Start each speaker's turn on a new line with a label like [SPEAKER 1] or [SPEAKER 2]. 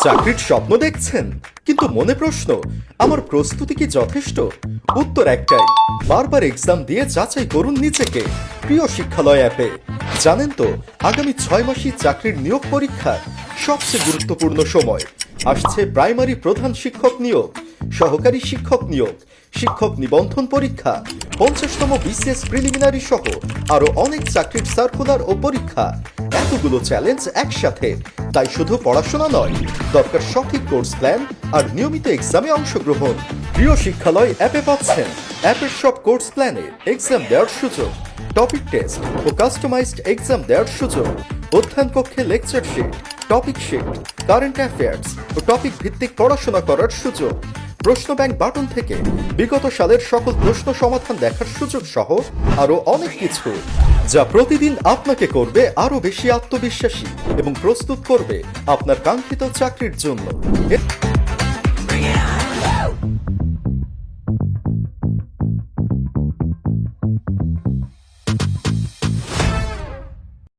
[SPEAKER 1] চাকরির স্বপ্ন দেখছেন কিন্তু মনে প্রশ্ন, আমার প্রস্তুতি কি যথেষ্ট? উত্তর একটাই, বারবার এক্সাম দিয়ে যাচাই করুন নিজেকে প্রিয় শিক্ষালয় অ্যাপে। জানেন তো, আগামী 6 মাসই চাকরির নিয়োগ পরীক্ষার সবচেয়ে গুরুত্বপূর্ণ সময়। আসছে প্রাইমারি প্রধান শিক্ষক নিয়োগ, সহকারী শিক্ষক নিয়োগ, শিক্ষক নিবন্ধন পরীক্ষা, 50তম বিসিএস প্রিলিমিনারি সহ আরো অনেক চাকরির সার্কুলার ও পরীক্ষা। এতগুলো চ্যালেঞ্জ একসাথে, তাই শুধু পড়াশোনা নয়, দরকার সঠিক কোর্স প্ল্যান আর নিয়মিত এক্সামে অংশগ্রহণ। প্রিয় শিক্ষালয় অ্যাপে পাচ্ছেন অ্যাপের সব কোর্স প্ল্যানে এক্সাম দেওয়ার সুযোগ, টপিক টেস্ট ও কাস্টমাইজড এক্সাম দেওয়ার সুযোগ, অধ্যয়ন কক্ষে lecture sheet, topic sheet, current affairs ও টপিক ভিত্তিক পড়াশোনা করার সুযোগ, প্রশ্ন ব্যাংক বাটন থেকে বিগত সালের সকল প্রশ্ন সমাধান দেখার সুযোগ সহ আরো অনেক কিছু, যা প্রতিদিন আপনাকে করবে আরো বেশি আত্মবিশ্বাসী এবং প্রস্তুত করবে আপনার কাঙ্ক্ষিত চাকরির জন্য।